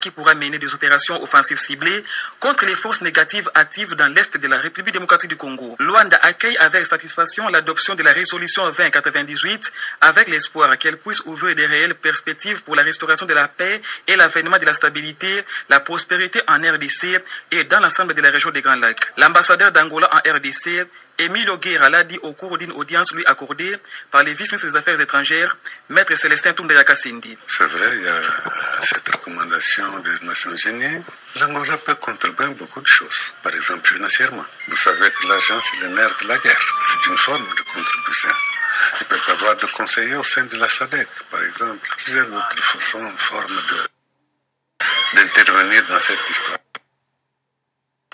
qui pourra mener des opérations offensives ciblées contre les forces négatives actives dans l'Est de la République démocratique du Congo. Luanda accueille avec satisfaction l'adoption de la résolution 2098 avec l'espoir qu'elle puisse ouvrir des réelles perspectives pour la restauration de la paix et l'avènement de la stabilité, la prospérité en RDC et dans l'ensemble de la région des Grands Lacs. L'ambassadeur d'Angola en RDC, Emile Oguera, l'a dit au cours d'une audience lui accordée par le vice-ministre des Affaires étrangères, Maître Célestin Toundayaka Sindi. C'est vrai, il y a cette recommandation des Nations Unies. L'Angola peut contribuer à beaucoup de choses, par exemple financièrement. Vous savez que l'argent, c'est le nerf de la guerre. C'est une forme de contribution. Il peut y avoir des conseillers au sein de la SADC, par exemple. Plusieurs autres façons, formes d'intervenir dans cette histoire.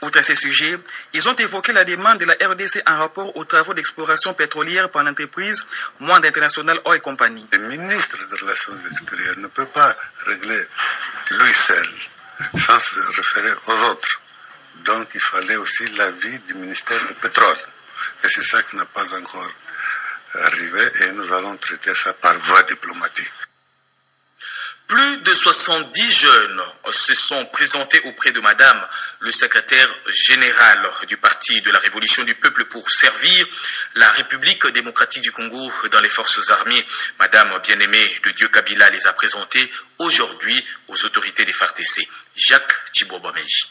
Outre ces sujets, ils ont évoqué la demande de la RDC en rapport aux travaux d'exploration pétrolière par l'entreprise Monde International Oil Company. Le ministre des Relations extérieures ne peut pas régler lui seul sans se référer aux autres. Donc il fallait aussi l'avis du ministère du pétrole. Et c'est ça qui n'a pas encore arrivé et nous allons traiter ça par voie diplomatique. Plus de 70 jeunes se sont présentés auprès de Madame le secrétaire général du Parti de la Révolution du Peuple pour servir la République démocratique du Congo dans les forces armées. Madame Bien-Aimée de Dieu Kabila les a présentés aujourd'hui aux autorités des FARDC. Jacques Chibobameji.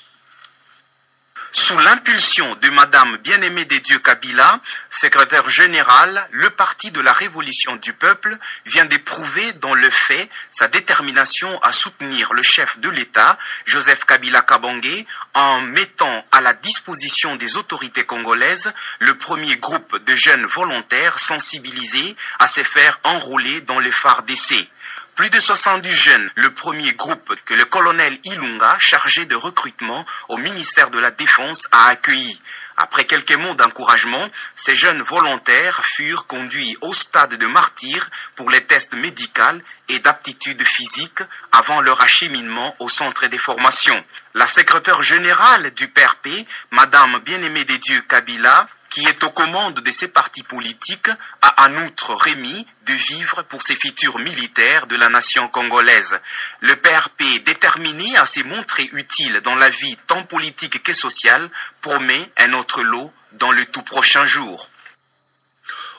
Sous l'impulsion de Madame Bien-Aimée des Dieux Kabila, secrétaire général, le Parti de la Révolution du Peuple vient d'éprouver dans le fait sa détermination à soutenir le chef de l'État, Joseph Kabila Kabange, en mettant à la disposition des autorités congolaises le premier groupe de jeunes volontaires sensibilisés à se faire enrôler dans le FARDC. Plus de 70 jeunes, le premier groupe que le colonel Ilunga, chargé de recrutement au ministère de la Défense, a accueilli. Après quelques mots d'encouragement, ces jeunes volontaires furent conduits au stade de martyrs pour les tests médicaux et d'aptitude physique avant leur acheminement au centre des formations. La secrétaire générale du PRP, Madame Bien-Aimée des Dieux Kabila, qui est aux commandes de ces partis politiques, a en outre remis de vivres pour ses futurs militaires de la nation congolaise. Le PRP, déterminé à se montrer utile dans la vie tant politique que sociale, promet un autre lot dans le tout prochain jour.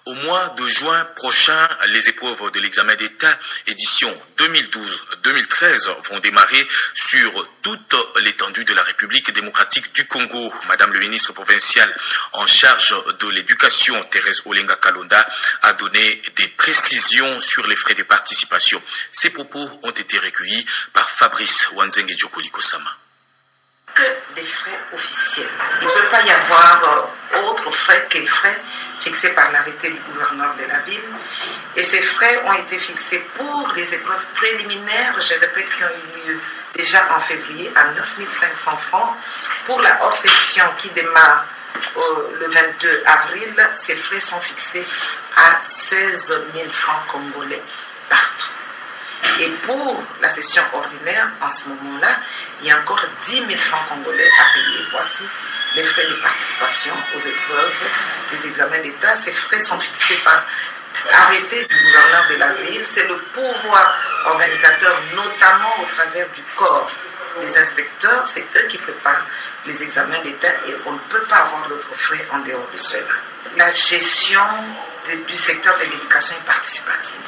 Au mois de juin prochain, les épreuves de l'examen d'État édition 2012-2013 vont démarrer sur toute l'étendue de la République démocratique du Congo. Madame le ministre provincial en charge de l'éducation, Thérèse Olenga Kalonda, a donné des précisions sur les frais de participation. Ces propos ont été recueillis par Fabrice Wanzenge Djokolikosama. Que des frais officiels. Il ne peut pas y avoir autres frais que les frais fixés par l'arrêté du gouverneur de la ville. Et ces frais ont été fixés pour les épreuves préliminaires, je répète, qui ont eu lieu déjà en février à 9 500 francs. Pour la hors-section qui démarre le 22 avril, ces frais sont fixés à 16 000 francs congolais partout. Et pour la session ordinaire, en ce moment-là, il y a encore 10 000 francs congolais à payer. Voici les frais de participation aux épreuves des examens d'État. Ces frais sont fixés par arrêté du gouverneur de la ville. C'est le pouvoir organisateur, notamment au travers du corps des inspecteurs. C'est eux qui préparent les examens d'État et on ne peut pas avoir d'autres frais en dehors de cela. La gestion du secteur de l'éducation est participative.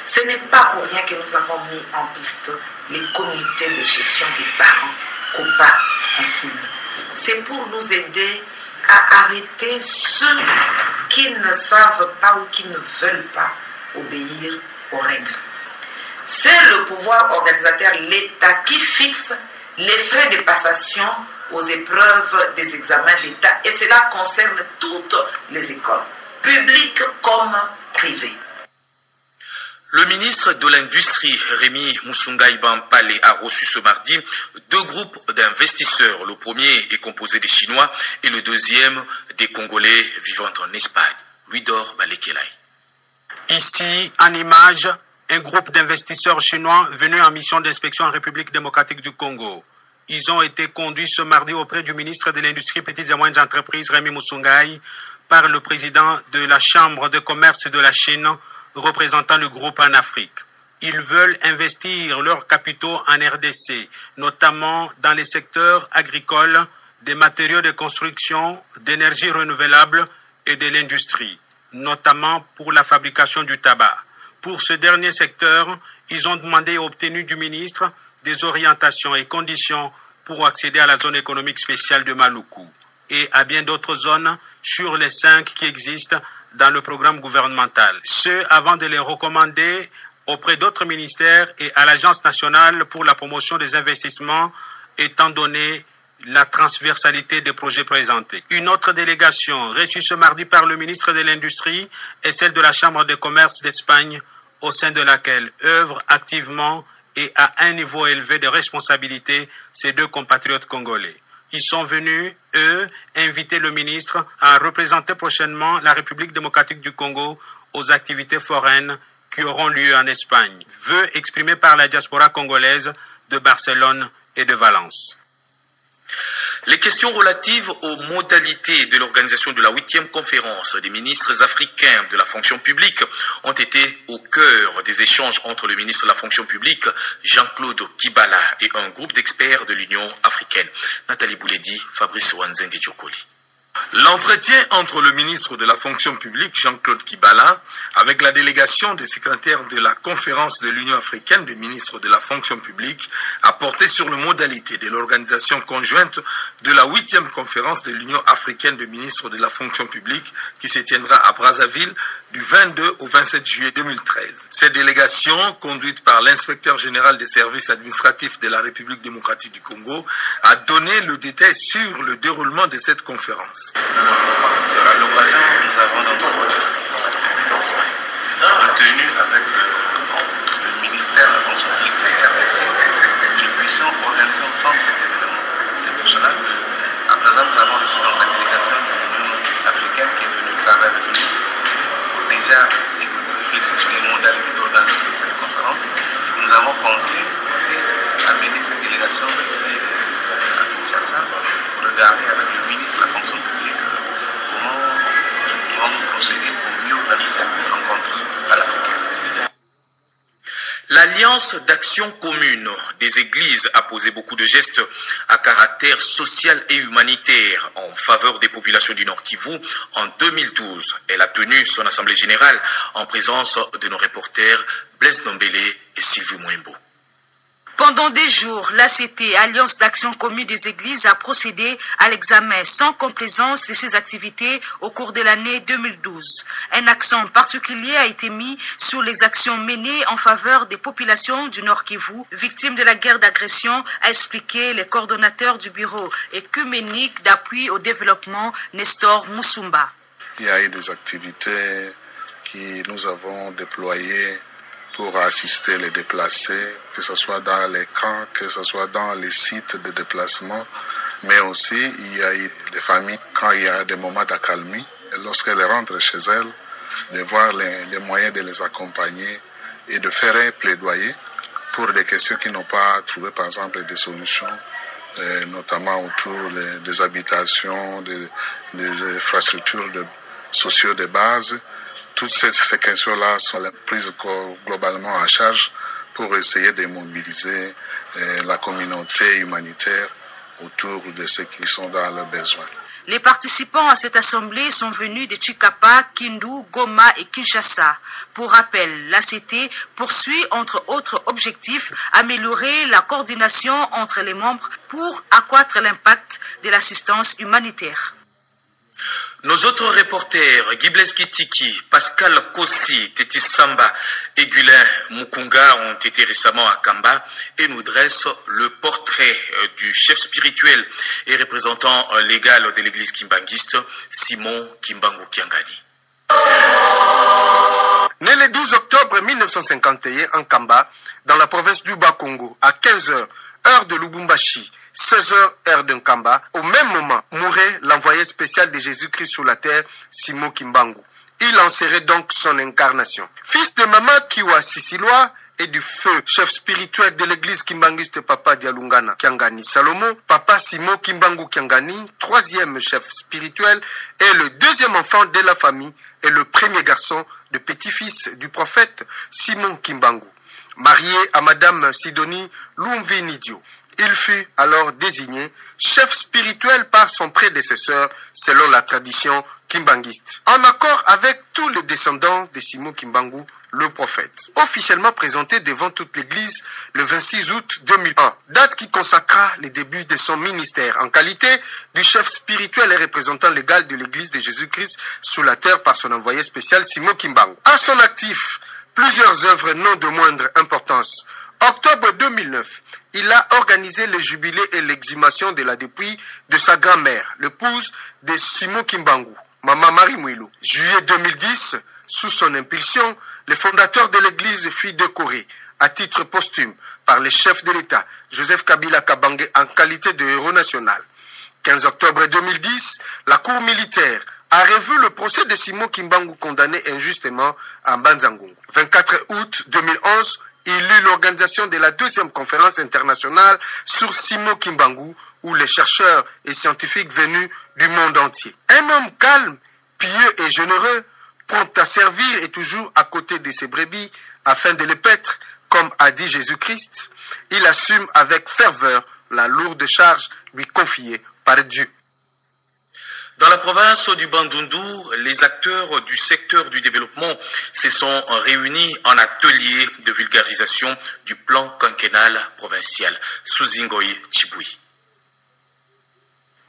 Ce n'est pas pour rien que nous avons mis en piste les comités de gestion des parents, COPA en cible. C'est pour nous aider à arrêter ceux qui ne savent pas ou qui ne veulent pas obéir aux règles. C'est le pouvoir organisateur, l'État, qui fixe les frais de passation aux épreuves des examens d'État et cela concerne toutes les écoles, publiques comme privées. Le ministre de l'Industrie, Rémi Musungai Bampale, a reçu ce mardi 2 groupes d'investisseurs. Le premier est composé des Chinois et le deuxième des Congolais vivant en Espagne. Louis-Dor Balekelai. Ici, en image, un groupe d'investisseurs chinois venus en mission d'inspection en République démocratique du Congo. Ils ont été conduits ce mardi auprès du ministre de l'Industrie, Petites et Moyennes Entreprises, Rémi Musungai, par le président de la Chambre de commerce de la Chine, représentant le groupe en Afrique. Ils veulent investir leurs capitaux en RDC, notamment dans les secteurs agricoles, des matériaux de construction, d'énergie renouvelable et de l'industrie, notamment pour la fabrication du tabac. Pour ce dernier secteur, ils ont demandé et obtenu du ministre des orientations et conditions pour accéder à la zone économique spéciale de Maluku et à bien d'autres zones sur les 5 qui existent dans le programme gouvernemental. Ce avant de les recommander auprès d'autres ministères et à l'Agence nationale pour la promotion des investissements, étant donné la transversalité des projets présentés. Une autre délégation reçue ce mardi par le ministre de l'Industrie est celle de la Chambre de commerce d'Espagne, au sein de laquelle œuvrent activement et à un niveau élevé de responsabilité ces 2 compatriotes congolais. Ils sont venus, eux, inviter le ministre à représenter prochainement la République démocratique du Congo aux activités foraines qui auront lieu en Espagne. Vœu exprimé par la diaspora congolaise de Barcelone et de Valence. Les questions relatives aux modalités de l'organisation de la 8e conférence des ministres africains de la fonction publique ont été au cœur des échanges entre le ministre de la fonction publique, Jean-Claude Kibala, et un groupe d'experts de l'Union africaine. Nathalie Bouledi, Fabrice Wanzenge Djokoli. L'entretien entre le ministre de la fonction publique, Jean-Claude Kibala, avec la délégation des secrétaires de la conférence de l'Union africaine des ministres de la fonction publique a porté sur les modalités de l'organisation conjointe de la 8e conférence de l'Union africaine des ministres de la fonction publique qui se tiendra à Brazzaville du 22 au 27 juillet 2013. Cette délégation, conduite par l'inspecteur général des services administratifs de la République démocratique du Congo, a donné le détail sur le déroulement de cette conférence. À l'occasion, nous avons retenu avec le ministère de la fonction publique et RDC que nous puissions organiser ensemble cet événement. C'est national. À présent, nous avons reçu la délégation de l'Union africaine qui est venue travailler avec nous pour déjà réfléchir sur les modalités d'organisation de cette conférence. Et nous avons pensé aussi à mener cette délégation ici à Kinshasa pour regarder avec le ministre de la fonction publique comment nous allons procéder pour mieux organiser cette rencontre à l'Afrique. L'Alliance d'action commune des églises a posé beaucoup de gestes à caractère social et humanitaire en faveur des populations du Nord Kivu en 2012. Elle a tenu son assemblée générale en présence de nos reporters Blaise Nombele et Sylvie Mwembo. Pendant des jours, l'ACT, Alliance d'action commune des églises, a procédé à l'examen sans complaisance de ses activités au cours de l'année 2012. Un accent particulier a été mis sur les actions menées en faveur des populations du Nord Kivu, victimes de la guerre d'agression, a expliqué le coordonnateur du bureau écuménique d'appui au développement, Nestor Moussumba. Il y a eu des activités que nous avons déployées pour assister les déplacés, que ce soit dans les camps, que ce soit dans les sites de déplacement, mais aussi il y a eu des familles, quand il y a des moments d'accalmie, lorsqu'elles rentrent chez elles, de voir les moyens de les accompagner et de faire un plaidoyer pour des questions qui n'ont pas trouvé, par exemple, des solutions, notamment autour des habitations, des infrastructures sociaux de base. Toutes ces questions-là sont prises globalement en charge pour essayer de mobiliser la communauté humanitaire autour de ceux qui sont dans leurs besoins. Les participants à cette assemblée sont venus de Chikapa, Kindu, Goma et Kinshasa. Pour rappel, l'ACT poursuit entre autres objectifs améliorer la coordination entre les membres pour accroître l'impact de l'assistance humanitaire. Nos autres reporters, Gibles Kitiki, Pascal Kossi, Tétis Samba et Gulin Mukunga ont été récemment à Kamba et nous dressent le portrait du chef spirituel et représentant légal de l'église kimbanguiste, Simon Kimbangu Kiangani. Né le 12 octobre 1951 en Kamba, dans la province du Bas-Congo, à 15h, heure de Lubumbashi, 16h, heure de Nkamba, au même moment, mourait l'envoyé spécial de Jésus-Christ sur la terre, Simon Kimbangu. Il en serait donc son incarnation. Fils de Mama Kiwa Sisiloa et du feu chef spirituel de l'église kimbanguiste Papa Dialungana Kiangani Salomo, Papa Simon Kimbangu Kiangani, troisième chef spirituel et le deuxième enfant de la famille et le premier garçon de petit-fils du prophète Simon Kimbangu. marié à Madame Sidonie Lumvinidio. Il fut alors désigné chef spirituel par son prédécesseur selon la tradition kimbanguiste, en accord avec tous les descendants de Simon Kimbangu, le prophète. Officiellement présenté devant toute l'Église le 26 août 2001, date qui consacra les débuts de son ministère en qualité du chef spirituel et représentant légal de l'Église de Jésus-Christ sous la terre par son envoyé spécial Simon Kimbangu. À son actif, plusieurs œuvres non de moindre importance. Octobre 2009, il a organisé le jubilé et l'exhumation de la dépouille de sa grand-mère, l'épouse de Simon Kimbangu, Maman Marie Mouilou. Juillet 2010, sous son impulsion, le fondateur de l'église fut décoré à titre posthume par le chef de l'État, Joseph Kabila Kabange, en qualité de héros national. 15 octobre 2010, la cour militaire a revu le procès de Simon Kimbangu condamné injustement à Banzangungu. 24 août 2011, il eut l'organisation de la deuxième conférence internationale sur Simon Kimbangu, où les chercheurs et scientifiques venus du monde entier. Un homme calme, pieux et généreux, prompt à servir et toujours à côté de ses brebis, afin de les paître, comme a dit Jésus-Christ, il assume avec ferveur la lourde charge lui confiée par Dieu. Dans la province du Bandundu, les acteurs du secteur du développement se sont réunis en atelier de vulgarisation du plan quinquennal provincial. Suzingoy Chiboui.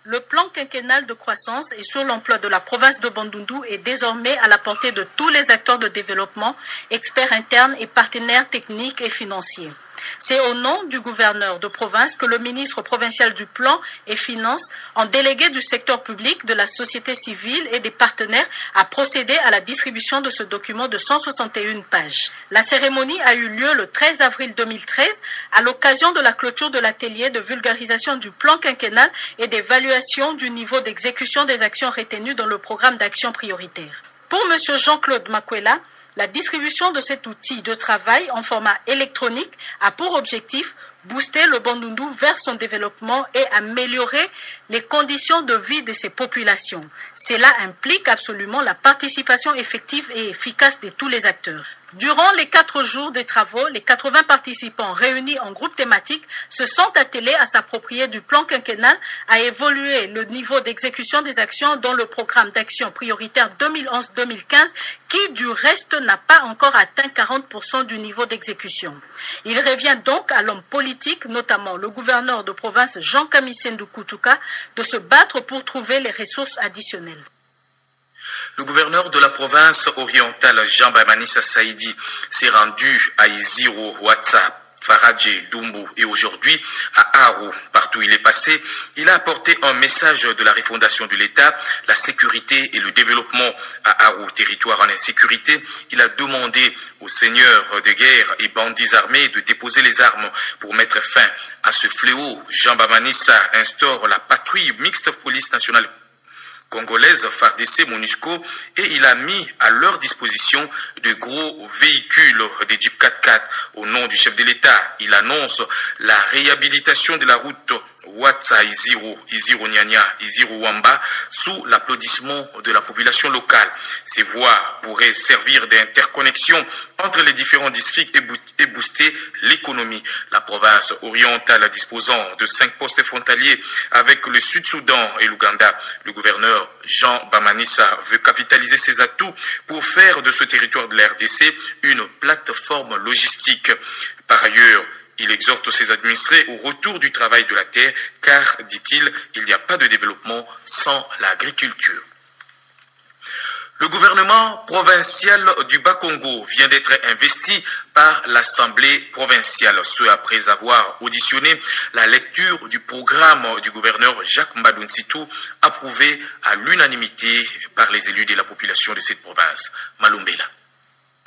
Le plan quinquennal de croissance et sur l'emploi de la province de Bandundu est désormais à la portée de tous les acteurs de développement, experts internes et partenaires techniques et financiers. C'est au nom du gouverneur de province que le ministre provincial du Plan et Finances, en délégué du secteur public, de la société civile et des partenaires, a procédé à la distribution de ce document de 161 pages. La cérémonie a eu lieu le 13 avril 2013 à l'occasion de la clôture de l'atelier de vulgarisation du plan quinquennal et d'évaluation du niveau d'exécution des actions retenues dans le programme d'action prioritaire. Pour M. Jean-Claude Makwela, la distribution de cet outil de travail en format électronique a pour objectif booster le Bandundu vers son développement et améliorer les conditions de vie de ses populations. Cela implique absolument la participation effective et efficace de tous les acteurs. Durant les 4 jours des travaux, les 80 participants réunis en groupe thématique se sont attelés à s'approprier du plan quinquennal, à évoluer le niveau d'exécution des actions dans le programme d'action prioritaire 2011-2015 qui, du reste, n'a pas encore atteint 40% du niveau d'exécution. Il revient donc à l'homme politique, notamment le gouverneur de province Jean Kamissendu Kutuka, de se battre pour trouver les ressources additionnelles. Le gouverneur de la province orientale, Jean Bamanissa Saïdi, s'est rendu à Iziro, WhatsApp, Faradje, Dumbu et aujourd'hui à Aru. Partout où il est passé, il a apporté un message de la refondation de l'État, la sécurité et le développement à Aru, territoire en insécurité. Il a demandé aux seigneurs de guerre et bandits armés de déposer les armes pour mettre fin à ce fléau. Jean Bamanissa instaure la patrouille mixte police nationale congolaise FARDC MONUSCO et il a mis à leur disposition de gros véhicules des Jeep 4x4 au nom du chef de l'État. Il annonce la réhabilitation de la route Watsa Iziro Nyanya, Iziro Wamba sous l'applaudissement de la population locale. Ces voies pourraient servir d'interconnexion entre les différents districts et booster l'économie. La province orientale disposant de 5 postes frontaliers avec le Sud-Soudan et l'Ouganda, le gouverneur Jean Bamanissa veut capitaliser ses atouts pour faire de ce territoire de la RDC une plateforme logistique. Par ailleurs, il exhorte ses administrés au retour du travail de la terre, car, dit-il, il n'y a pas de développement sans l'agriculture. Le gouvernement provincial du Bas-Congo vient d'être investi par l'Assemblée provinciale, ce après avoir auditionné la lecture du programme du gouverneur Jacques Mbadou-Ntsitu, approuvé à l'unanimité par les élus de la population de cette province. Malumbela.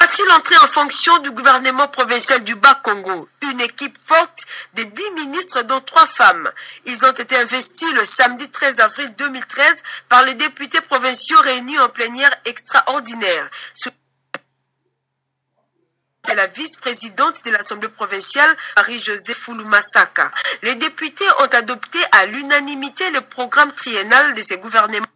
Voici l'entrée en fonction du gouvernement provincial du Bas-Congo. Une équipe forte de 10 ministres dont 3 femmes. Ils ont été investis le samedi 13 avril 2013 par les députés provinciaux réunis en plénière extraordinaire. C'est la vice-présidente de l'Assemblée provinciale, Marie-Josée Foulou-Massaka. Les députés ont adopté à l'unanimité le programme triennal de ces gouvernements.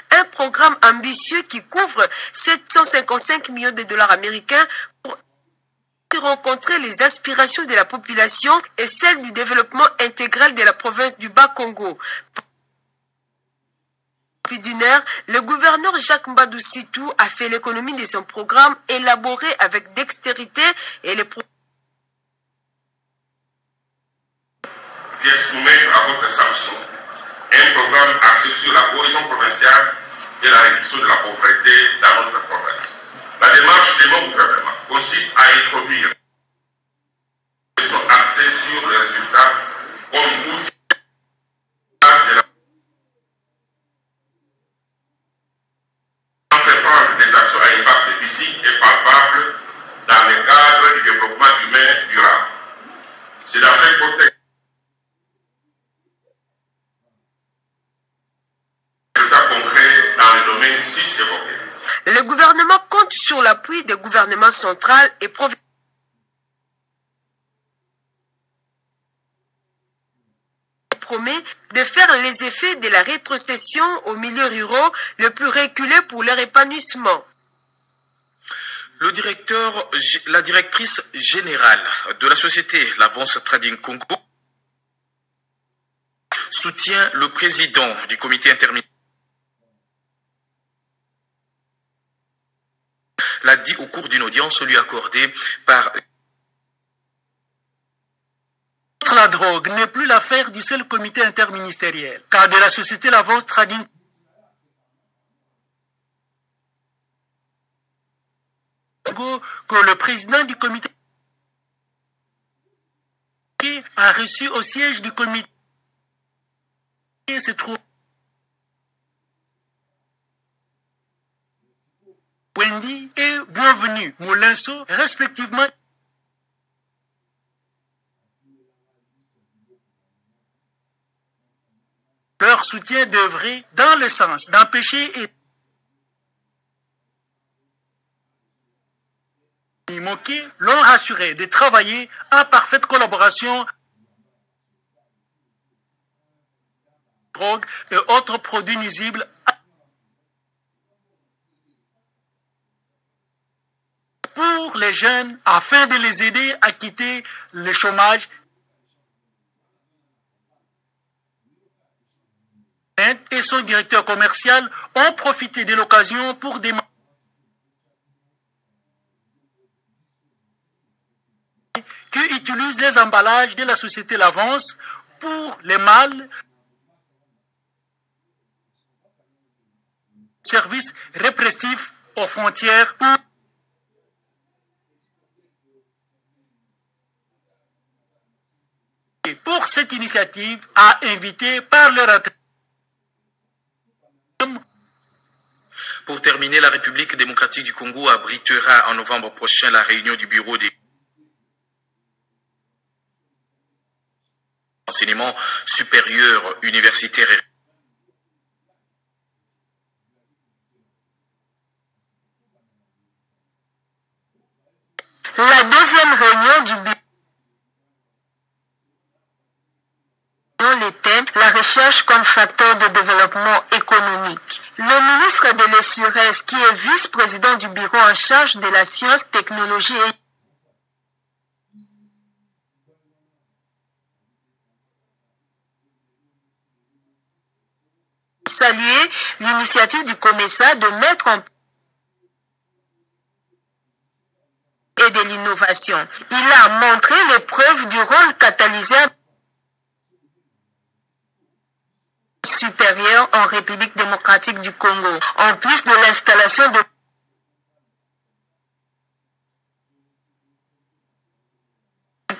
Un programme ambitieux qui couvre 755 millions de dollars américains pour rencontrer les aspirations de la population et celles du développement intégral de la province du Bas-Congo. Depuis d'une heure, le gouverneur Jacques Mbadou Sitou a fait l'économie de son programme élaboré avec dextérité et les vient soumettre à votre sanction un programme axé sur la cohésion provinciale et la réduction de la pauvreté dans notre province. La démarche de mon gouvernement consiste à introduire des questions axées sur les résultats comme outil de la entreprendre des actions à impact physique et palpable dans le cadre du développement humain durable. C'est dans ce contexte le gouvernement compte sur l'appui des gouvernements central et provincial. Promet de faire les effets de la rétrocession aux milieux ruraux le plus reculés pour leur épanouissement. La directrice générale de la société l'Avance Trading Congo soutient le président du comité interministériel. L'a dit au cours d'une audience lui accordée par... La drogue n'est plus l'affaire du seul comité interministériel, car de la société l'Avance Trading que le président du comité a reçu au siège du comité se trouve Wendy et Bienvenue Moulinso, respectivement. Leur soutien devrait dans le sens d'empêcher et moquer l'ont rassuré de travailler en parfaite collaboration drogue et autres produits nuisibles pour les jeunes afin de les aider à quitter le chômage et son directeur commercial ont profité de l'occasion pour demander qui utilisent les emballages de la société l'Avance pour les mâles services répressifs aux frontières pour cette initiative a invité par leur Pour terminer, la République démocratique du Congo abritera en novembre prochain la réunion du bureau des enseignements supérieurs universitaires et la deuxième réunion du bureau les thèmes, la recherche comme facteur de développement économique. Le ministre de l'Essurès, qui est vice-président du bureau en charge de la science, technologie et saluer l'initiative du COMESA de mettre en et de l'innovation. Il a montré les preuves du rôle catalyseur supérieur en République démocratique du Congo, en plus de l'installation de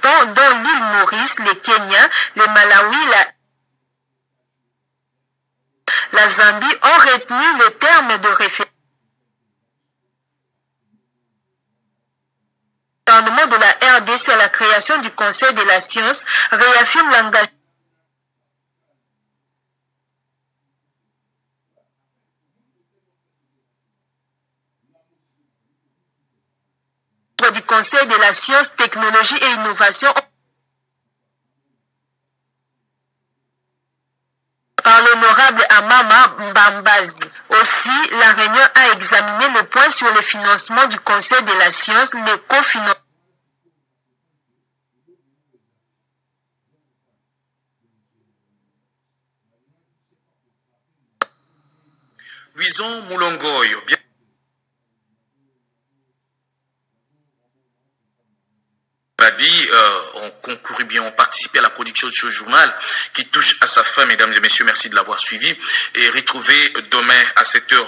dont l'île Maurice, le Kenya, le Malawi, la Zambie ont retenu le terme de référence de la RDC à la création du Conseil de la science réaffirme l'engagement du Conseil de la science, technologie et innovation par l'honorable l'honorable Amama Mbambazi. Aussi, la réunion a examiné le point sur le financement du Conseil de la science, le cofinancement. Wison Moulongoyo. Bien. Ont concouru bien, ont participé à la production de ce journal qui touche à sa fin. Mesdames et messieurs, merci de l'avoir suivi et retrouvez demain à 7h.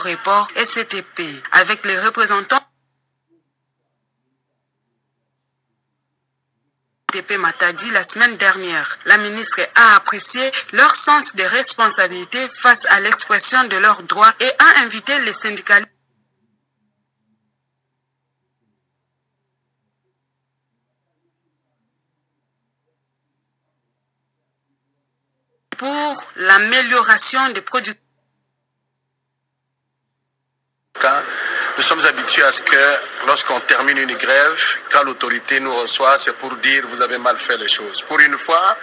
Report SCTP avec les représentants SCTP Matadi la semaine dernière. La ministre a apprécié leur sens de responsabilité face à l'expression de leurs droits et a invité les syndicalistes pour l'amélioration des produits. Nous sommes habitués à ce que lorsqu'on termine une grève, quand l'autorité nous reçoit, c'est pour dire vous avez mal fait les choses. Pour une fois,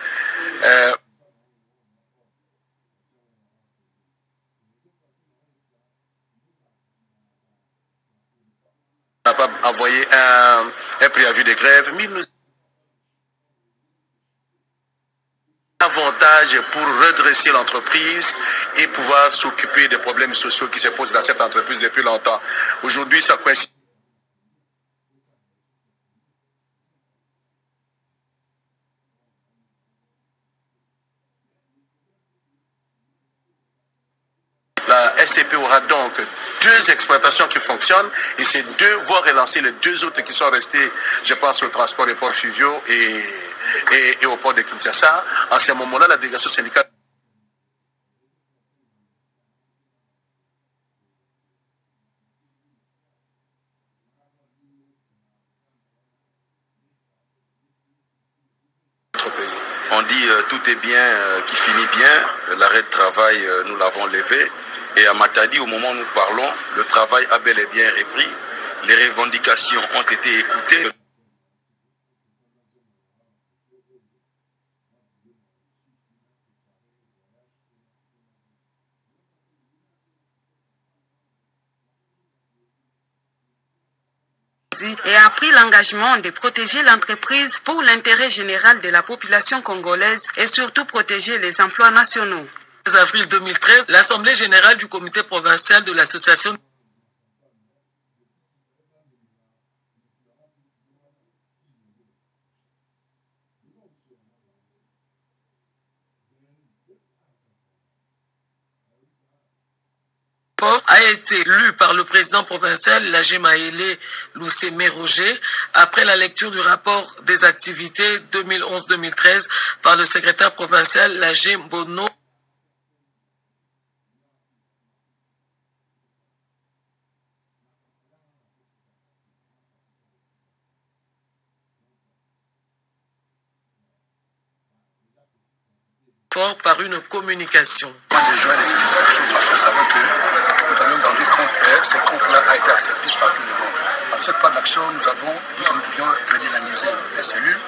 on n'a pas envoyé un préavis de grève, mais nous avantage pour redresser l'entreprise et pouvoir s'occuper des problèmes sociaux qui se posent dans cette entreprise depuis longtemps. Aujourd'hui, ça coïncide. La SCP aura donc 2 exploitations qui fonctionnent et ces 2 vont relancer les 2 autres qui sont restés, je pense, au transport des ports fluviaux et au port de Kinshasa. En ce moment-là, la délégation syndicale on dit tout est bien qui finit bien. L'arrêt de travail, nous l'avons levé. Et à Matadi, au moment où nous parlons, le travail a bel et bien repris. Les revendications ont été écoutées. Et a pris l'engagement de protéger l'entreprise pour l'intérêt général de la population congolaise et surtout protéger les emplois nationaux. En avril 2013, l'Assemblée générale du comité provincial de l'association a été lu par le président provincial Lagé Maélé Loussémé Roger après la lecture du rapport des activités 2011-2013 par le secrétaire provincial Lagé Bono. Par une communication. De joindre ces distractions parce que nous savons que nous allons dans des comptes, ces comptes-là a été accepté par tout le monde. Dans cette part d'action, nous avons dit que nous devions redynamiser les cellules.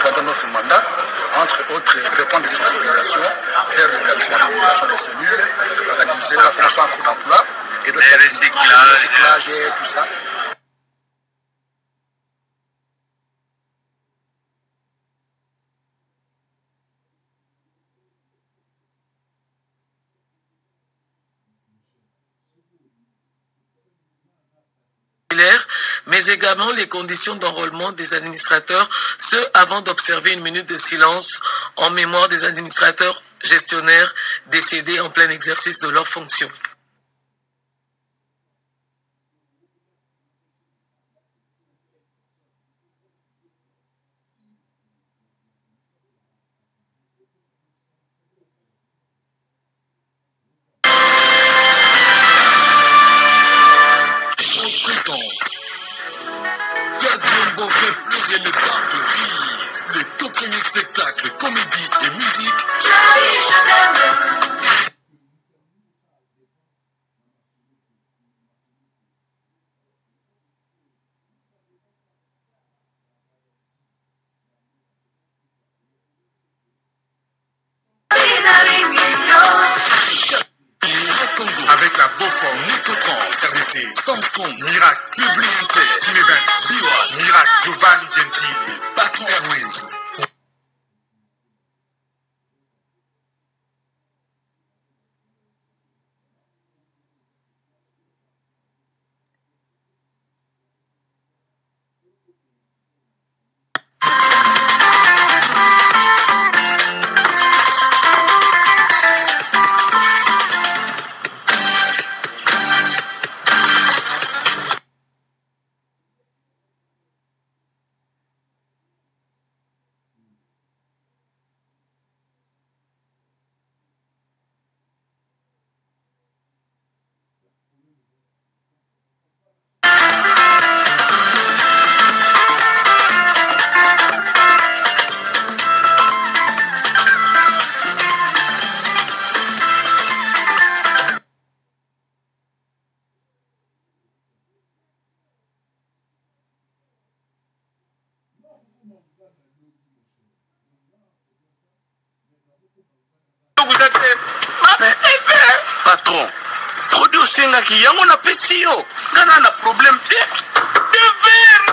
Pendant notre mandat, entre autres, répondre des sensibilisations, faire la rémunération des cellules, organiser la formation en cours d'emploi et le recyclage et tout ça. Mais également les conditions d'enrôlement des administrateurs, ce avant d'observer une minute de silence en mémoire des administrateurs gestionnaires décédés en plein exercice de leurs fonctions. Avec la Beaufort, Nicotron, RDT, Tomtom, Miracle, Public Inter, Team Event, Biwa, Miracle, Giovanni Gentile, Patron Airways. Patron, produit osengaki yango na pesi yo ngana na problème te de verre.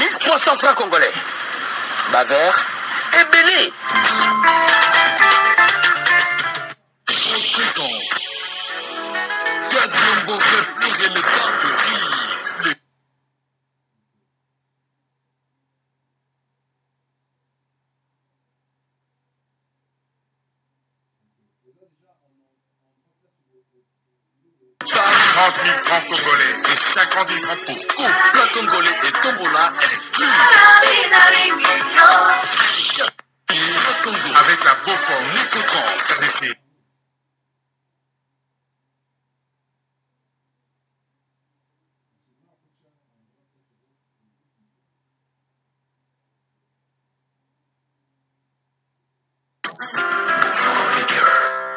$1,300 francs congolais. Bavère et belé. $30,000 congolais et 50,000 francs pour couple congolais et tombola inclus. Avec la Beaufort, Nicotron, RDT.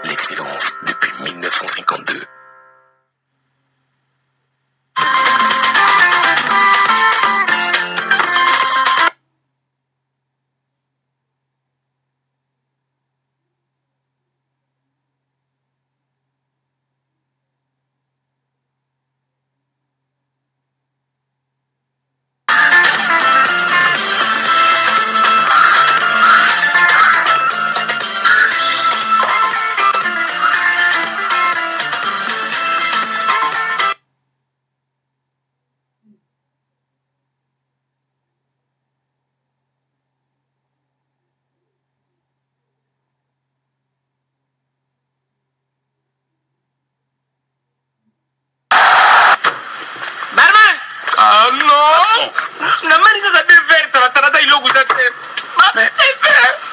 L'excellence depuis 1952.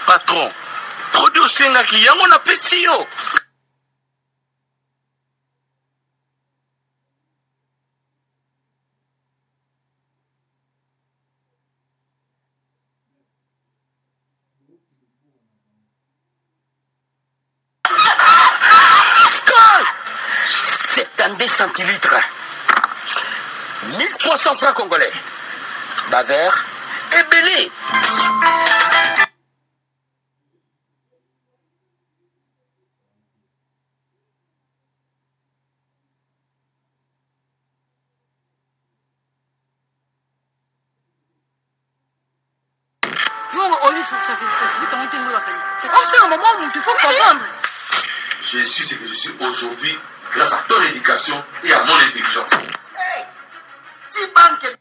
Patron, produit osengaki yango na pesi yo. centilitres. 1300 francs congolais. Baver et belé. C'est un moment où il faut comprendre. Je suis ce que je suis aujourd'hui grâce à ton éducation et à mon intelligence. Hey, si banque.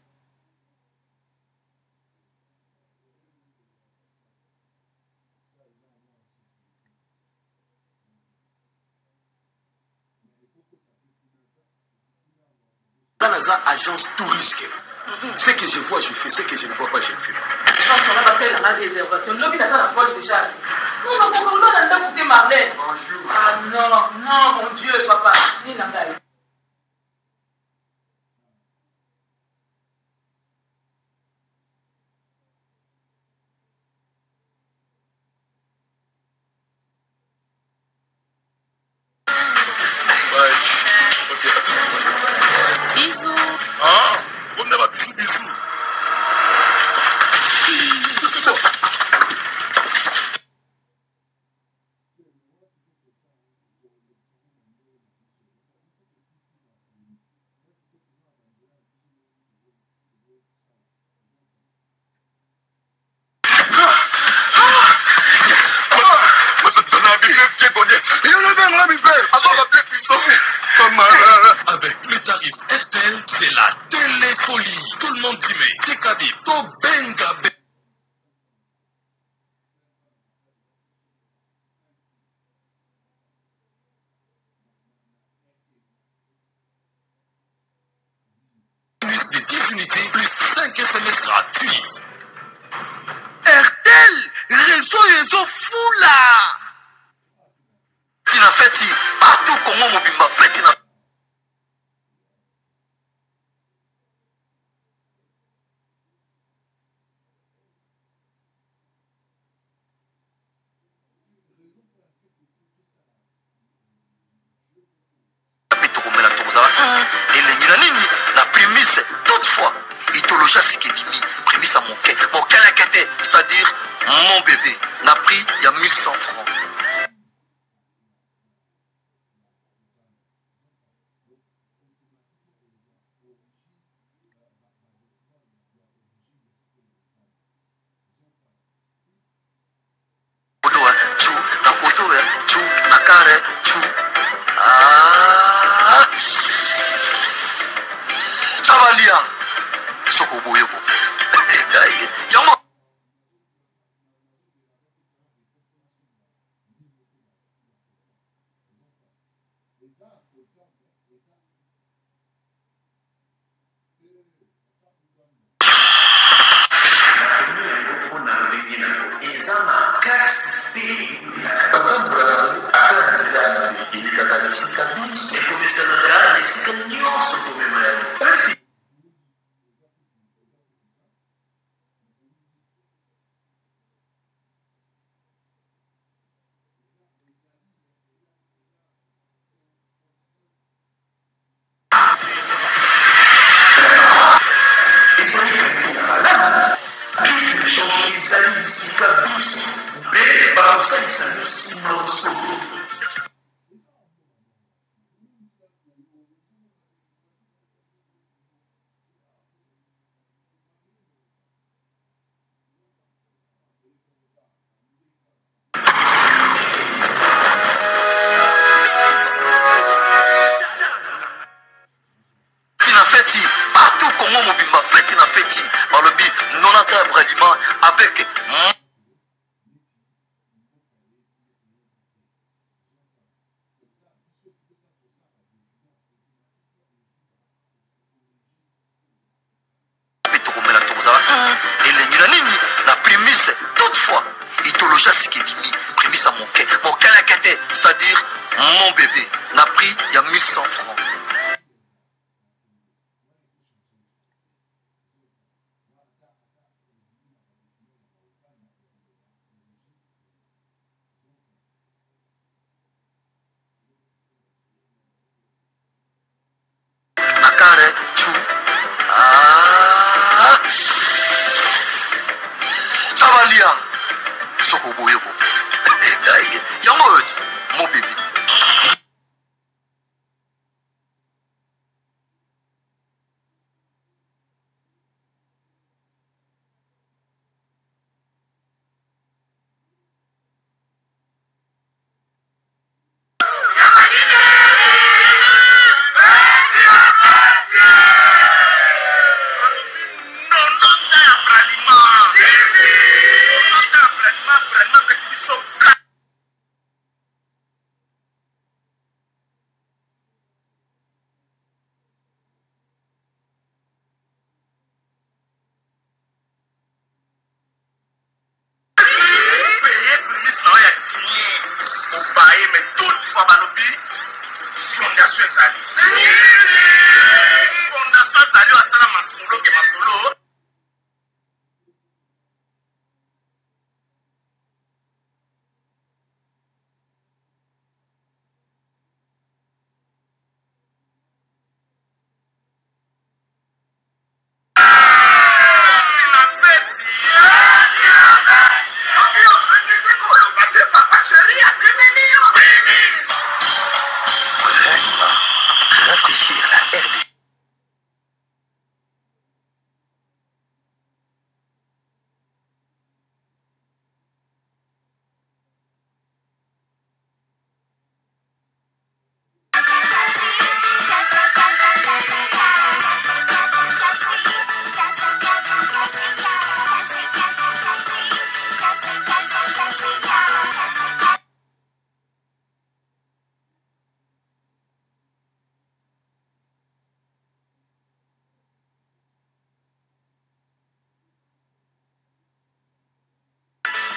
Dans la agence tout risque. Ce que je vois, je fais. Ce que je ne vois pas, je ne fais pas. Je pense qu'on a passé dans la réservation. L'homme n'a pas la folle déjà. Non, on a écouté Marlène. Bonjour. Ah non, mon Dieu, papa. Il n'a pas. Bisous. Ah, on a bisous. Avec le tarif RTL, c'est la téléfolie. Tout le monde dit mais TKD, to benga. De 10 unités plus 5 SMS gratuits. RTL, réseau fou là. Tina Feti, partout Congo Mobimba, Fetina. elengila nini na primise toutefois itologia sikebimi primise à mon calacate, c'est-à-dire mon bébé na prix il y a 1100 francs. Chavalia, soko boyebo. Yango. Partout Congo Mobimba, fête na fête, par le but non atteint aliment avec elengila nini na primise toutefois itologia sikebimi primise à mon calacate, c'est-à-dire mon bébé na prix il y a 1100 francs. ndenge yango oyo ti mopepe fondation ezali asala masolo ke masolo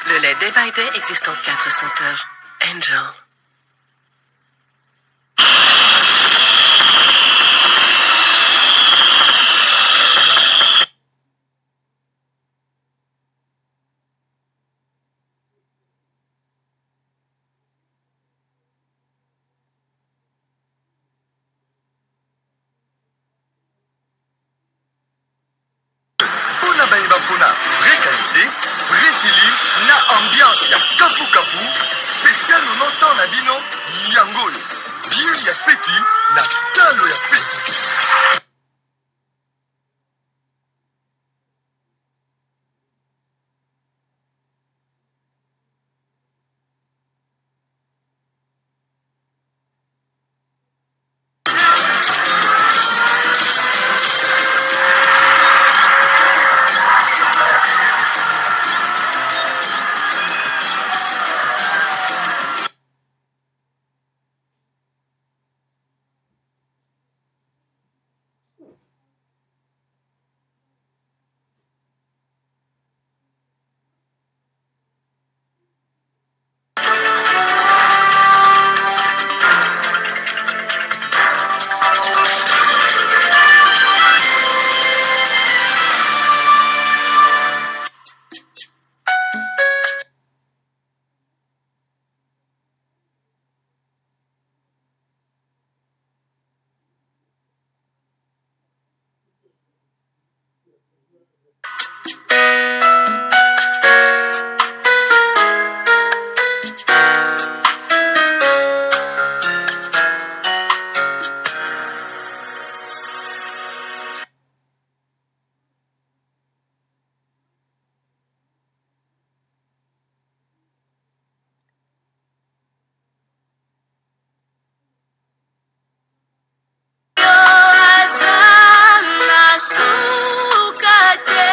Le lait Day by Day existe en 4 senteurs. Angel. Pona bayeba pona vraie qualité, vraie style, na ambiance ya kafu kafu, spécial nonontan na bino yango oyo. Bien ya speti na talo ya feti. Suka te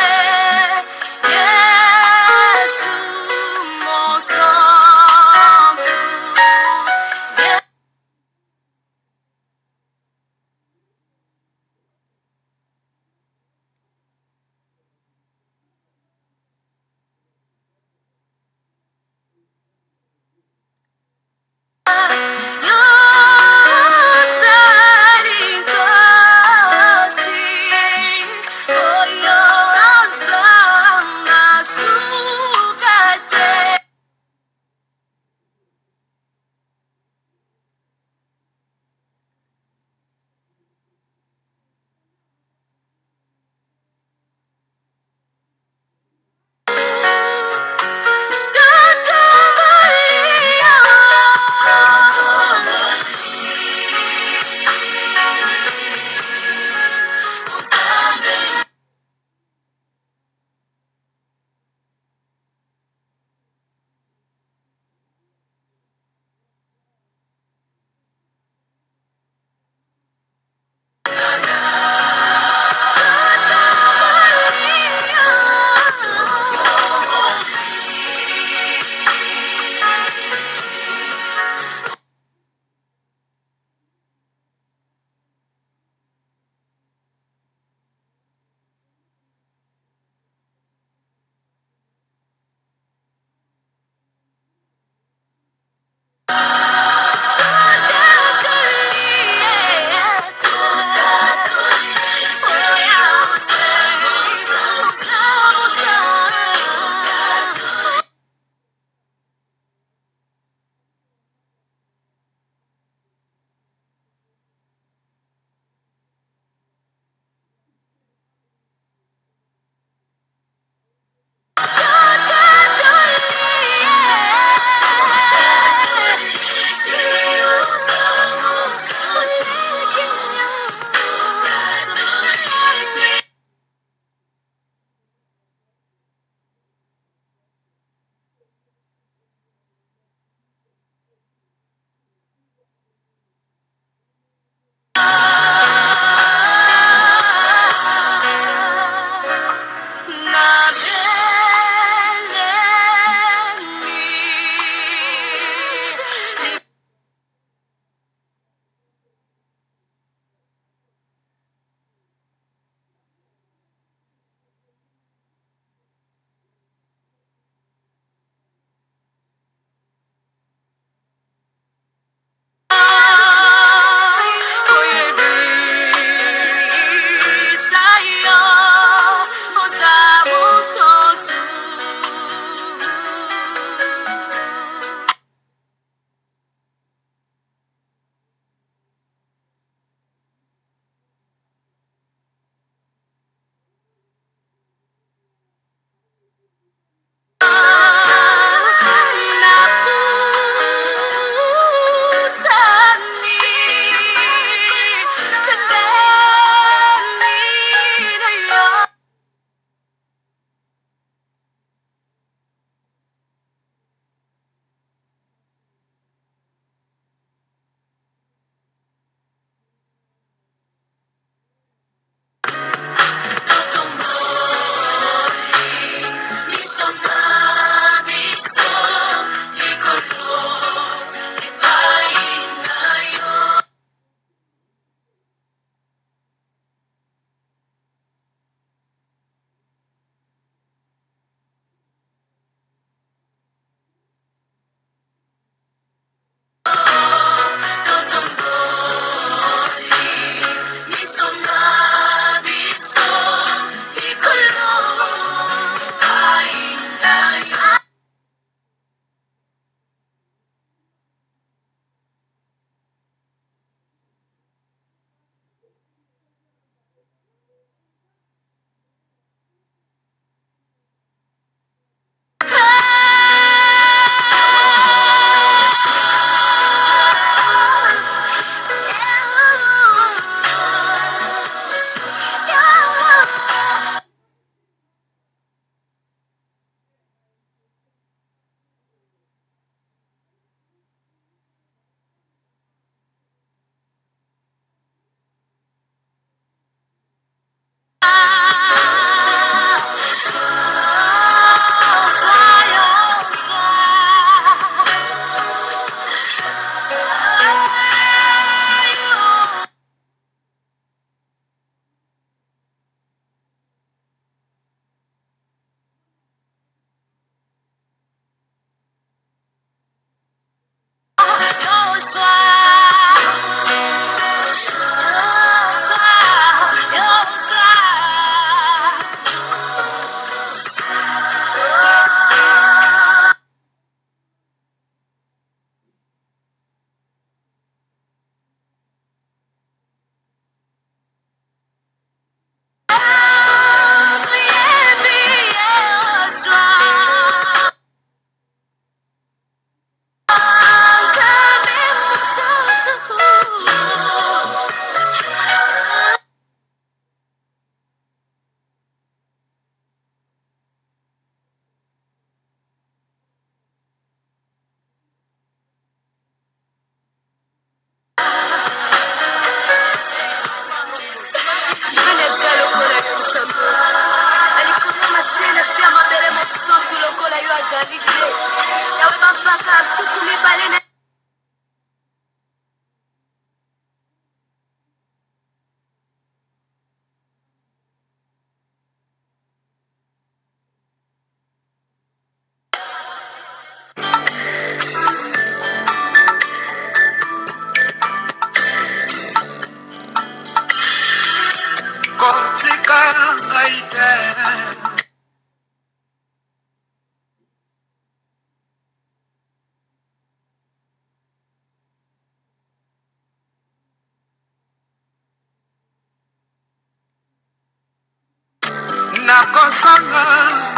nakosanga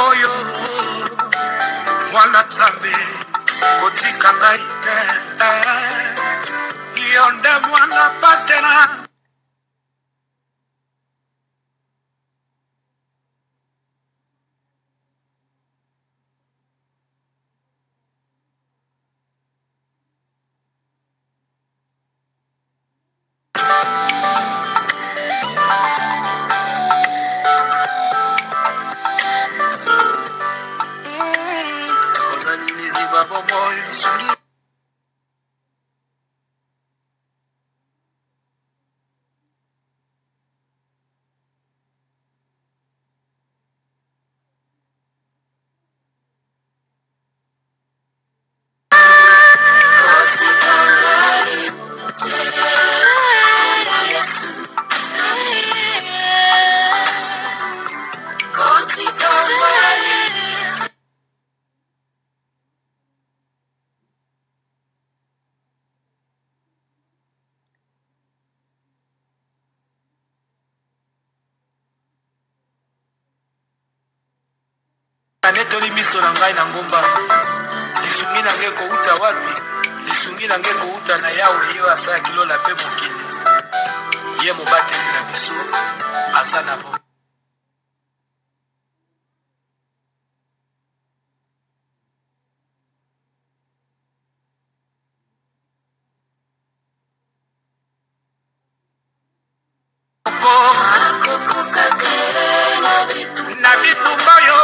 oyo mwana nzambe kotika ngai te yo nde mwana patela netoli miso na ngai na ngomba lisungi na ngai kouta wapi lisungi na ngai kouta na yawe yo asala kilola mpe mokili ye mobateli na biso aza na bo na bitumba yo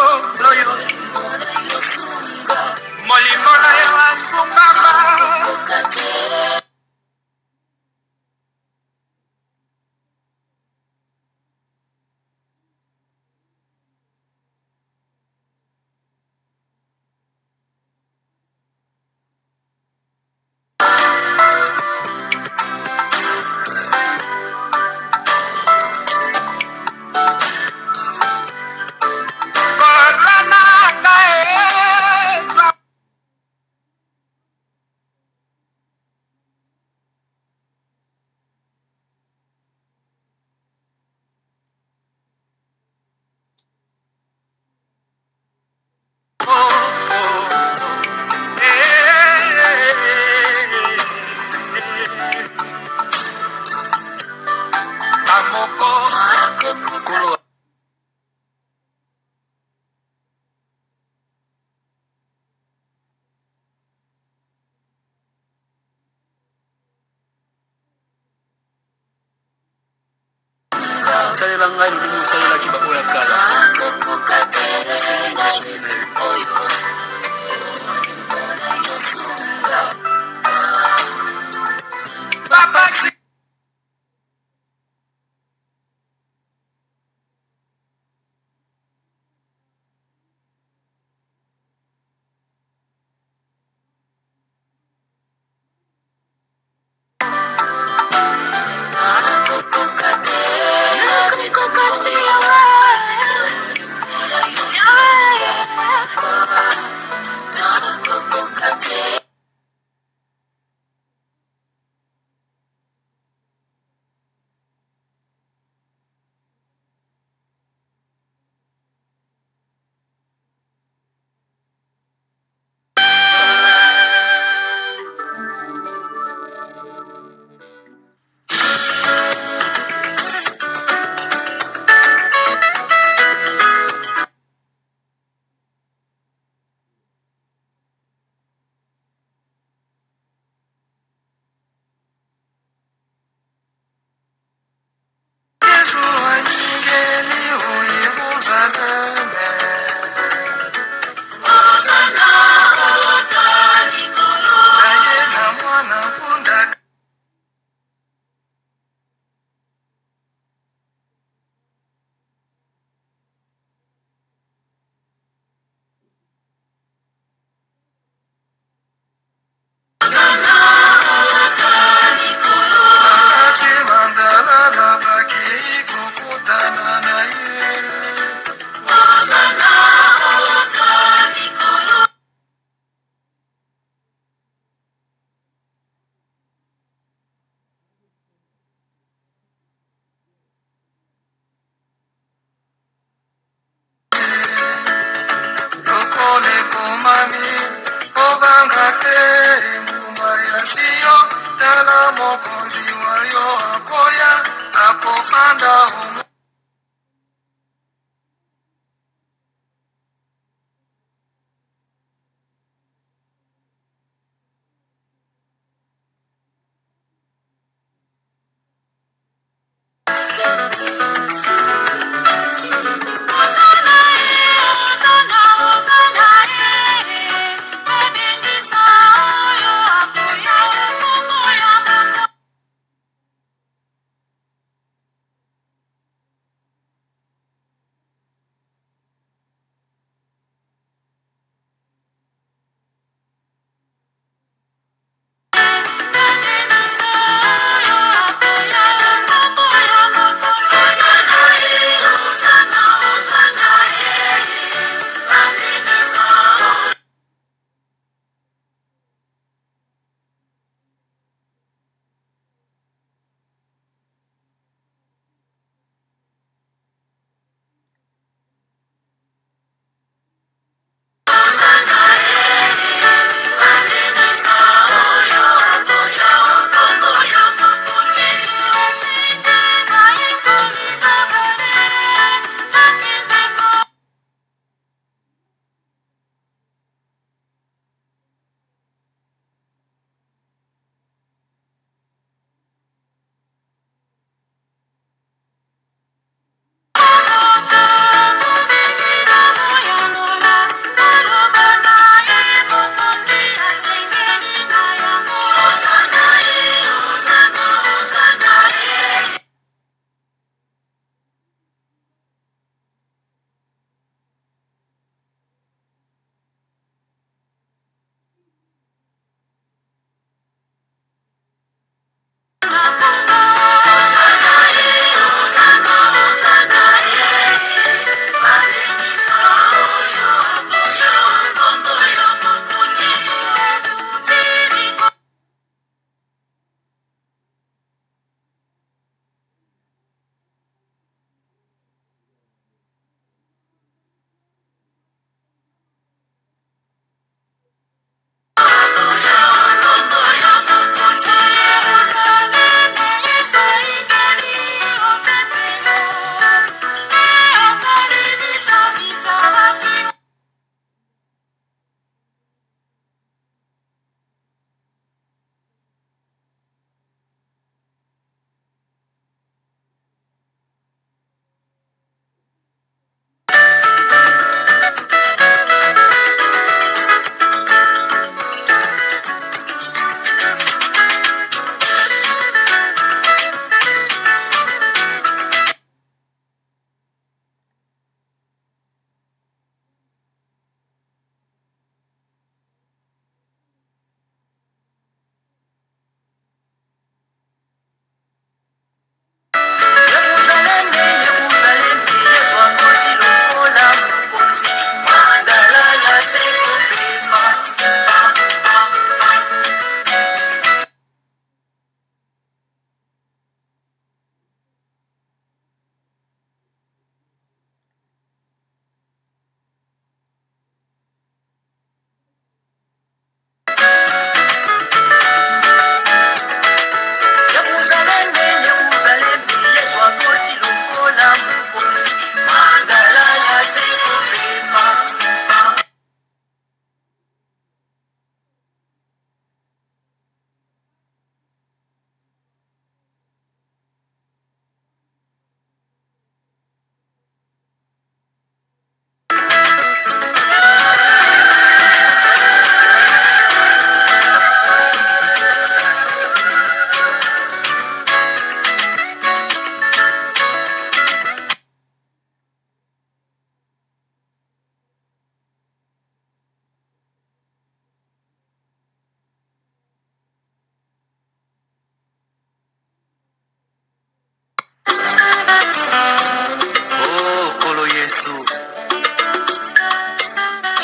molimo na yo asungama salela ngai lolimo osalelaki bango ya kala papasi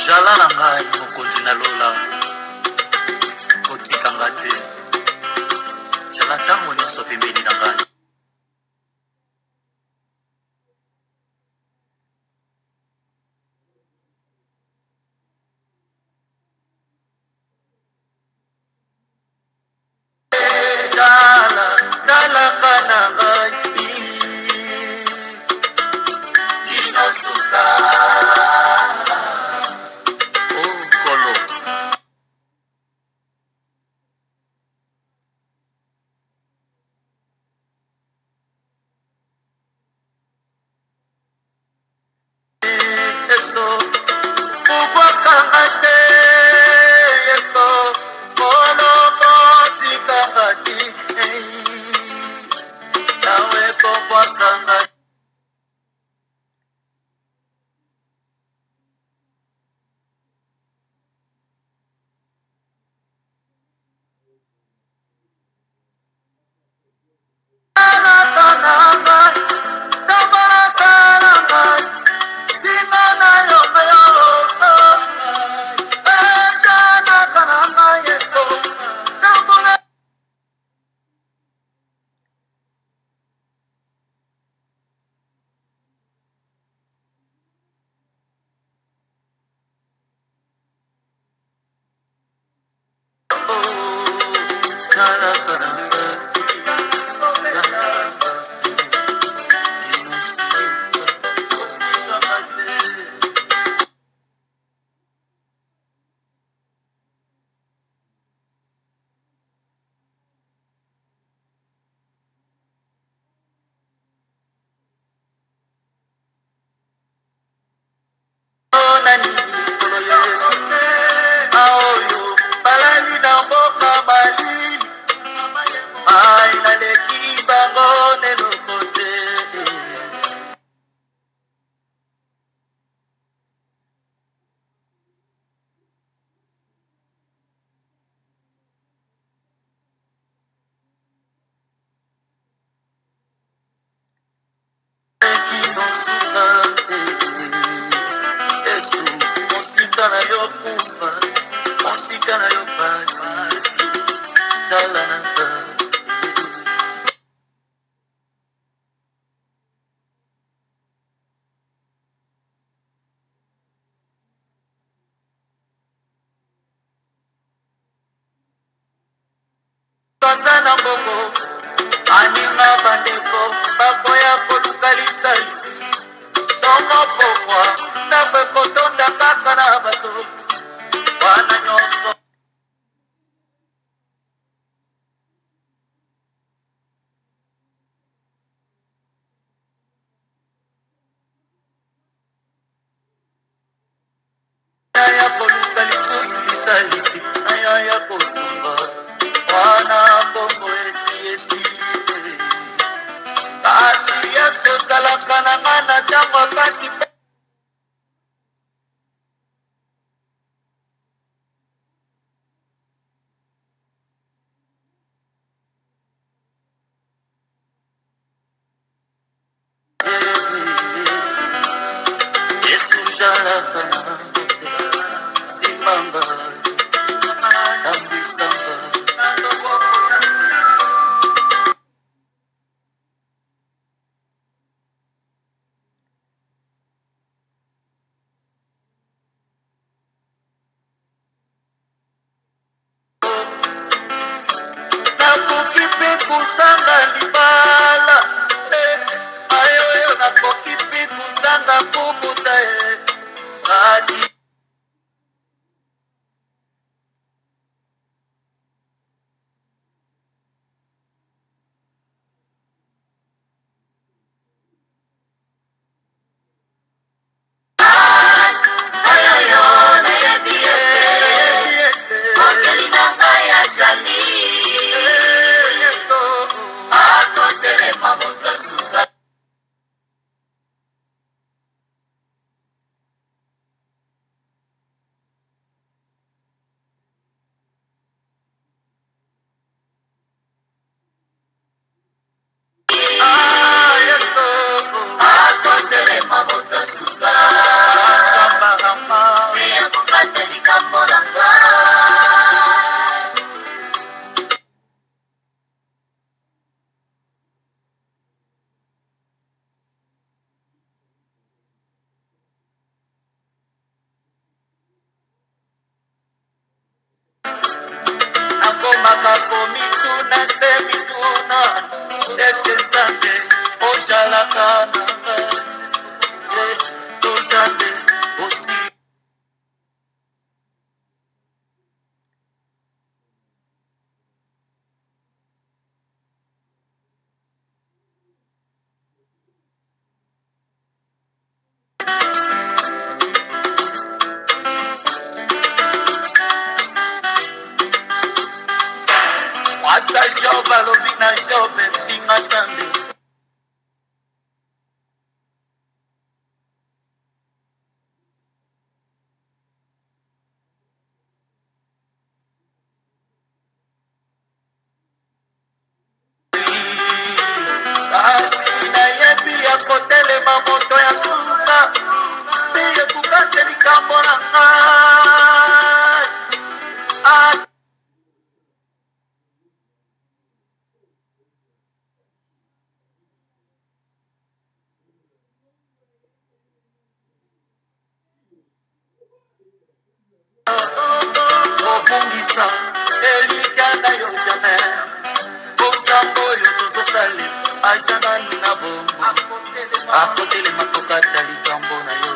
jala na ngai mokonzi na lola kotikanga te jala ntango nyonso pembeni na ngai mituna se mituna eske nzambe ozalaka nanga tozambe osi Asa shova lobina shove finga sande Asina yebi ya kotele mamoto ya suka Biye kukate likambo na ngai Obungisa elikanda yo jamais Bosambo yo tozosali Aishana nuna bombo Akotele makokata likambo na yo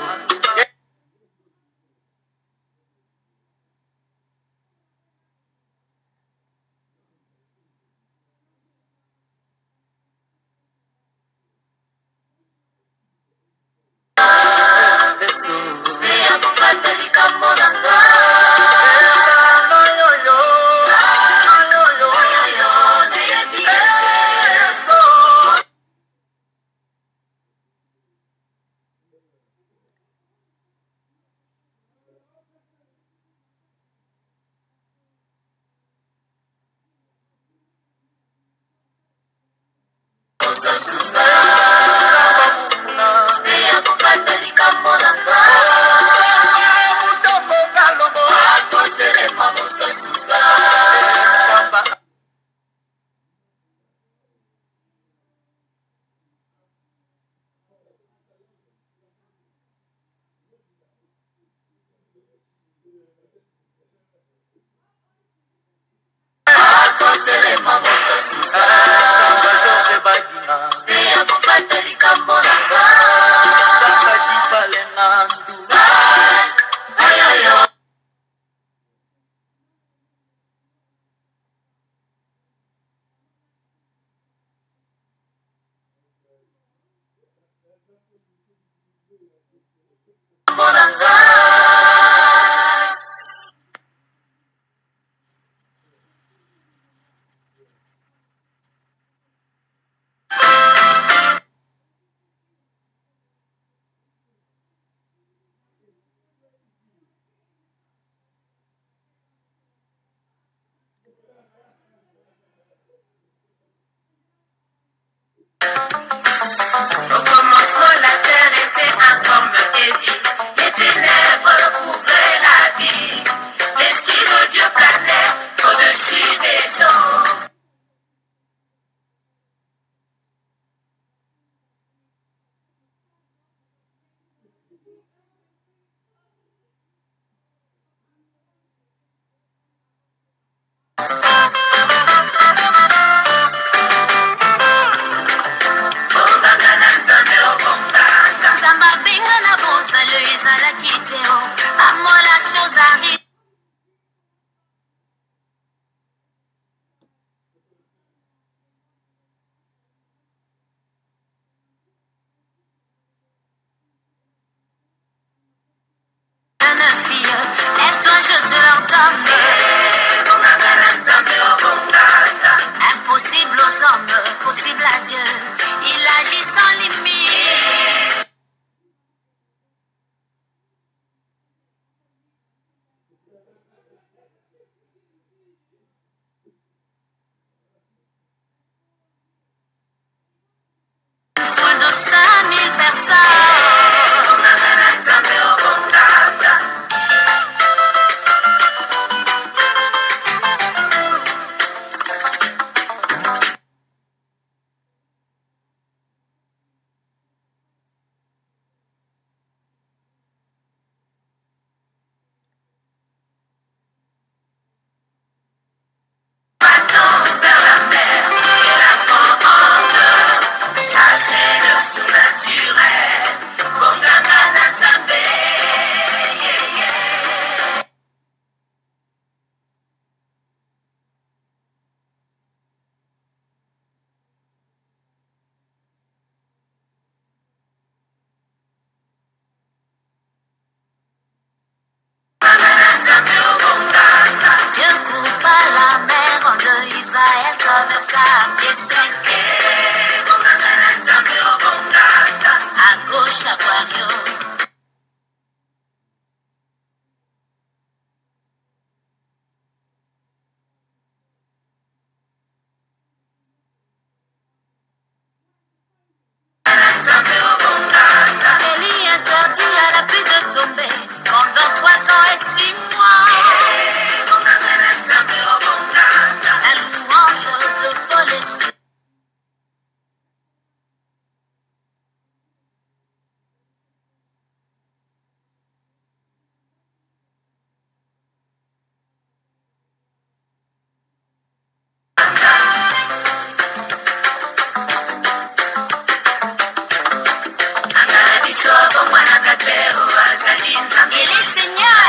Lève-toi, je te l'ordonne. Impossible aux hommes, possible à Dieu. Il agit sans limite. Une foule de 5000 personnes. Attends. Élie interdit à la pluie de tomber pendant 3 ans et 6 mois. La louange de voler. Il est Seigneur.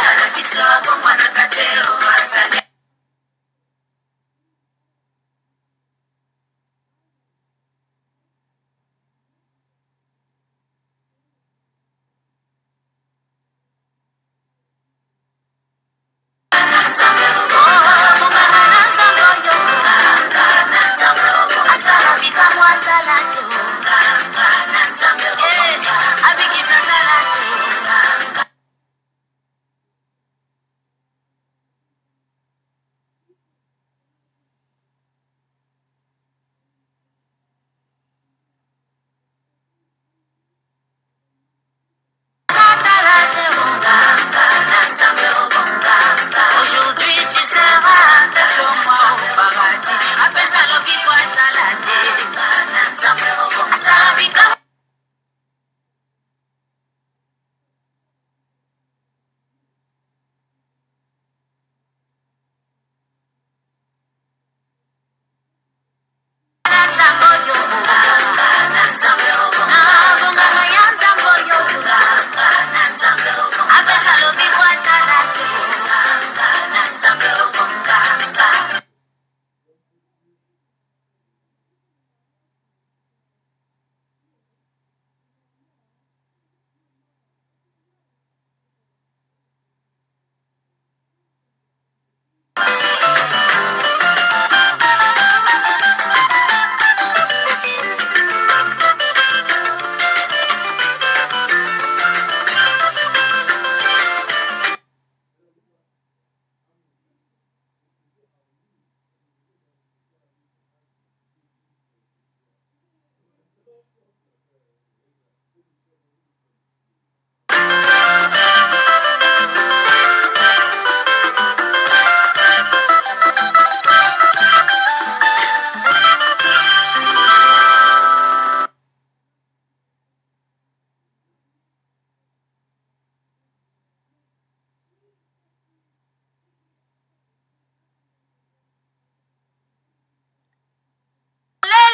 Aujourd'hui tu seras avec moi au paradis. Après ça, l'homme qui doit s'alader.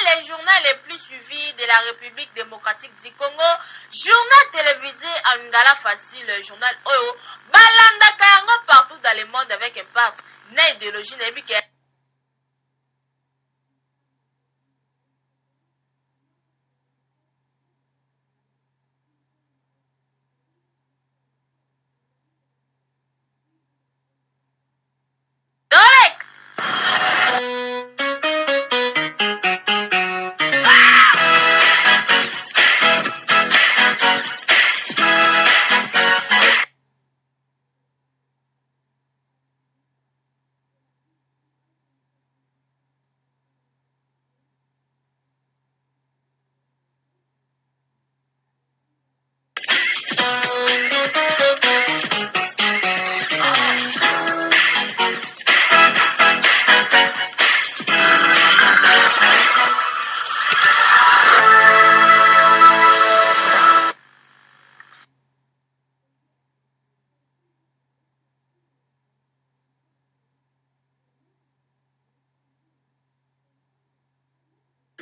Les journaux les plus suivis de la République démocratique du Congo, journal télévisé en Ngala facile, le journal Oyo, Balanda Kayango partout dans le monde avec un parti, une idéologie,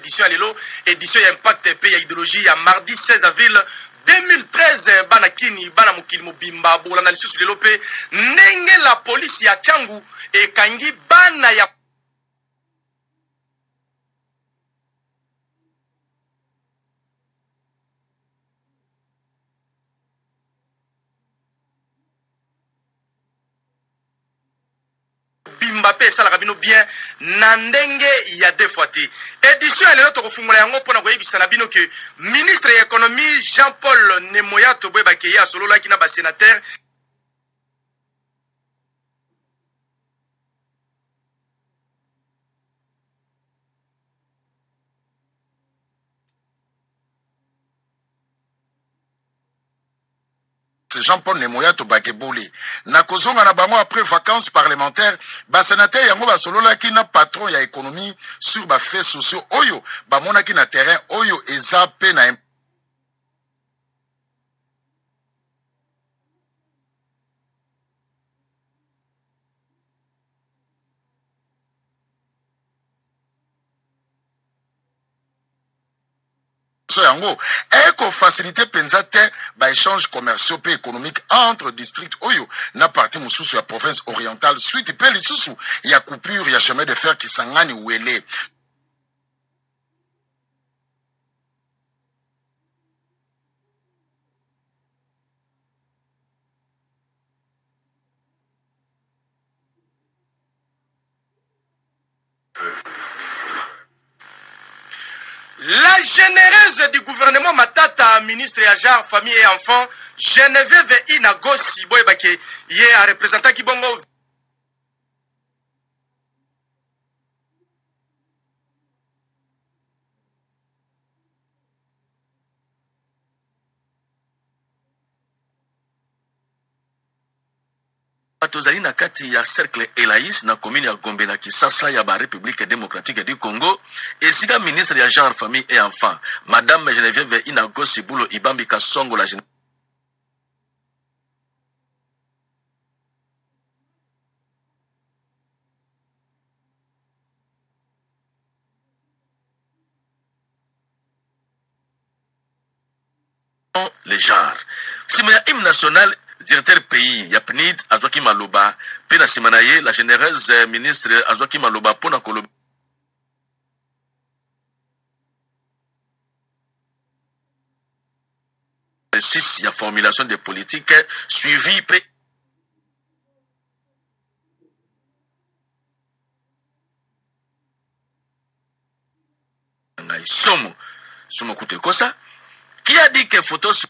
édition ya lelo édition ya impact pe ya idéologie ya mardi 16 avril 2013 bana kini bana mokili mobimba bolanda lisusu lelo pe ndenge la polisi ya Tchangu ekangi bana ya bimba pe esalaka bino bien na ndenge ya deux fois te. Édition ya lelo tokofungula yango mpona koyebisa na bino ke ministre ya économie Jean-Paul Nemoya toboyebake ye asololaki na basénateur Jean-Paul Nemoya Tobakebouli. Na kozonga na bango après vacances parlementaires, sénateur yango basolola ki na patron ya économie sur ba faits sociaux oyo bamona ki na terrain oyo eza pe na yango eko facilité penza te ba échange commerciaux pe économique entre district oyo na partie mususu ya province orientale suite pe lisusu ya coupure ya chemin de fer Kisangani Wele. La généreuse du gouvernement Matata, ministre ya genre, famille et enfants, Geneviève Inagosi, boyebake, yé a représentant Kibongo. tozali na kati ya cercle Elaïs na commune ya Gombe na Kisasa ya ba République démocratique du Congo esika ministre ya genre famille et enfants madame Geneviève Inagosi Bulo Ibambi Kasongo la 'les genres'. Sima ya hymne national directeur pays ya PNID azwaki maloba pe na sima na ye la généreuse ministre azwaki maloba pona koloba il y a formulation des politiques suivi pe somo kute kosa qui a dit que photos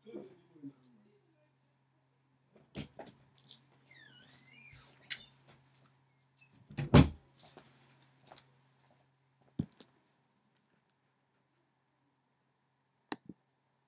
2